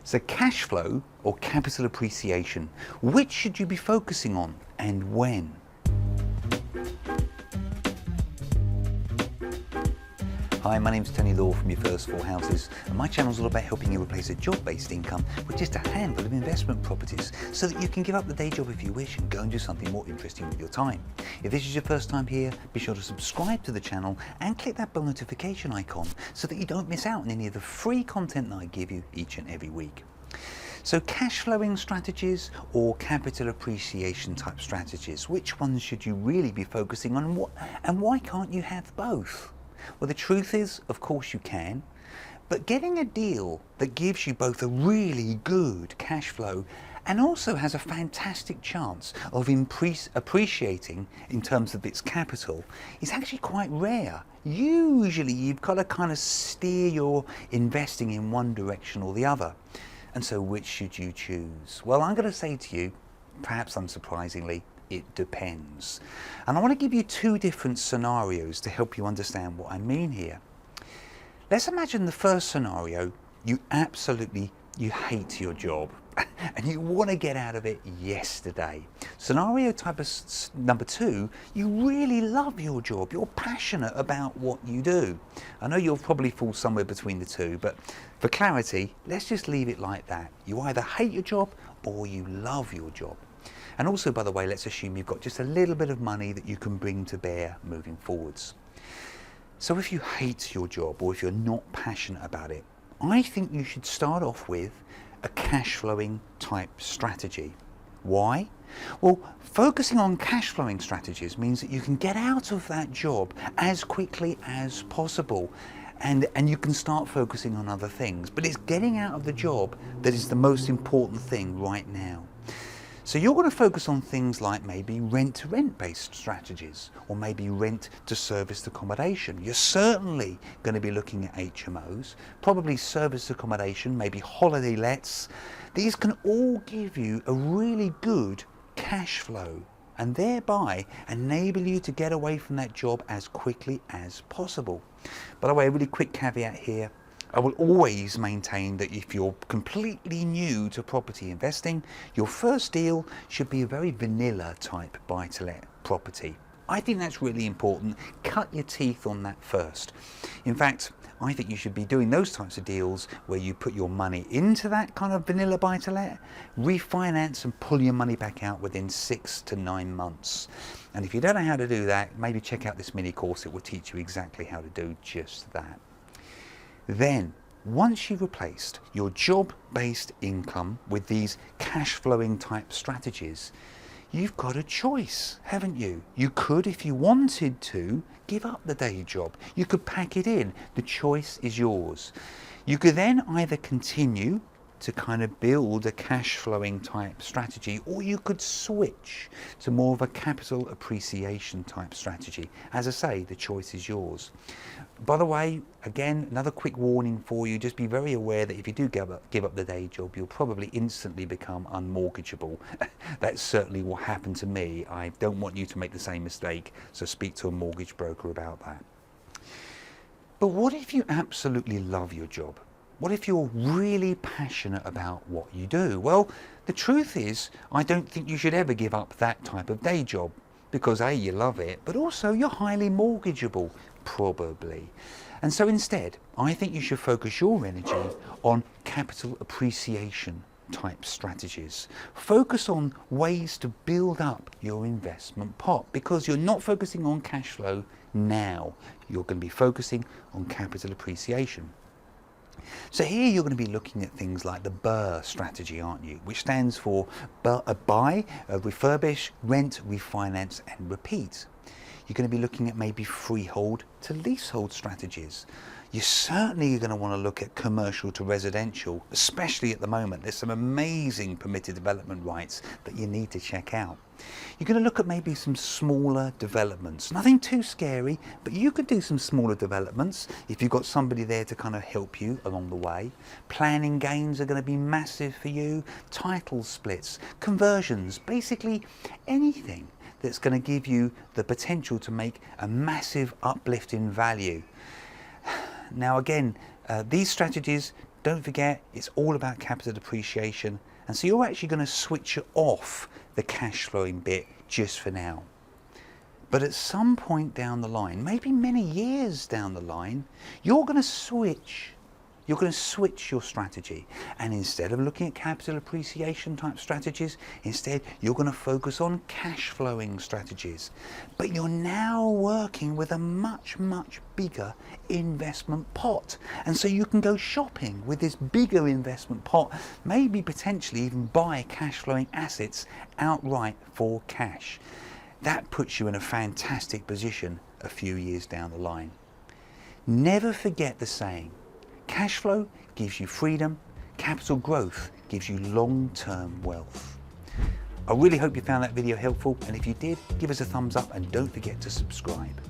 So cash flow or capital appreciation, which should you be focusing on and when? Hi, my name's Tony Law from Your First Four Houses, and my channel is all about helping you replace a job-based income with just a handful of investment properties so that you can give up the day job if you wish and go and do something more interesting with your time. If this is your first time here, be sure to subscribe to the channel and click that bell notification icon so that you don't miss out on any of the free content that I give you each and every week. So cash flowing strategies or capital appreciation type strategies, which ones should you really be focusing on, and why can't you have both? Well, the truth is, of course you can, but getting a deal that gives you both a really good cash flow and also has a fantastic chance of appreciating in terms of its capital is actually quite rare. Usually you've got to kind of steer your investing in one direction or the other. And so which should you choose? Well, I'm going to say to you, perhaps unsurprisingly, it depends. And I want to give you two different scenarios to help you understand what I mean here. Let's imagine the first scenario, you hate your job and you want to get out of it yesterday. Scenario type of number two, you really love your job, you're passionate about what you do. I know you'll probably fall somewhere between the two, but for clarity, let's just leave it like that. You either hate your job or you love your job. And also, by the way, let's assume you've got just a little bit of money that you can bring to bear moving forwards. So if you hate your job or if you're not passionate about it, I think you should start off with a cash flowing type strategy. Why? Well, focusing on cash flowing strategies means that you can get out of that job as quickly as possible. And you can start focusing on other things. But it's getting out of the job that is the most important thing right now. So you're going to focus on things like maybe rent-to-rent based strategies or maybe rent-to-serviced accommodation. You're certainly going to be looking at HMOs, probably serviced accommodation, maybe holiday lets. These can all give you a really good cash flow and thereby enable you to get away from that job as quickly as possible. By the way, a really quick caveat here. I will always maintain that if you're completely new to property investing, your first deal should be a very vanilla type buy-to-let property. I think that's really important. Cut your teeth on that first. In fact, I think you should be doing those types of deals where you put your money into that kind of vanilla buy-to-let, refinance and pull your money back out within 6 to 9 months. And if you don't know how to do that, maybe check out this mini course. It will teach you exactly how to do just that. Then, once you've replaced your job-based income with these cash-flowing type strategies, you've got a choice, haven't you? You could, if you wanted to, give up the day job. You could pack it in. The choice is yours. You could then either continue to kind of build a cash flowing type strategy, or you could switch to more of a capital appreciation type strategy. As I say, the choice is yours. By the way, again, another quick warning for you, just be very aware that if you do give up the day job, you'll probably instantly become unmortgageable. That's certainly what happened to me. I don't want you to make the same mistake, so speak to a mortgage broker about that. But what if you absolutely love your job? What if you're really passionate about what you do? Well, the truth is, I don't think you should ever give up that type of day job because A, you love it, but also you're highly mortgageable, probably. And so instead, I think you should focus your energy on capital appreciation type strategies. Focus on ways to build up your investment pot because you're not focusing on cash flow now. You're going to be focusing on capital appreciation. So here you're going to be looking at things like the BRRRR strategy, aren't you? Which stands for buy, refurbish, rent, refinance and repeat. You're going to be looking at maybe freehold to leasehold strategies. You're certainly going to want to look at commercial to residential, especially at the moment. There's some amazing permitted development rights that you need to check out. You're going to look at maybe some smaller developments. Nothing too scary, but you could do some smaller developments if you've got somebody there to kind of help you along the way. Planning gains are going to be massive for you. Title splits, conversions, basically anything that's going to give you the potential to make a massive uplift in value. Now again, these strategies Don't forget, it's all about capital depreciation, and so you're actually going to switch off the cash flowing bit just for now. But at some point down the line, maybe many years down the line, you're going to switch. You're going to switch your strategy, and instead of looking at capital appreciation type strategies, instead you're going to focus on cash flowing strategies. But you're now working with a much bigger investment pot, and so you can go shopping with this bigger investment pot, maybe potentially even buy cash flowing assets outright for cash. That puts you in a fantastic position a few years down the line. Never forget the saying, cash flow gives you freedom, capital growth gives you long-term wealth. I really hope you found that video helpful, and if you did, give us a thumbs up and don't forget to subscribe.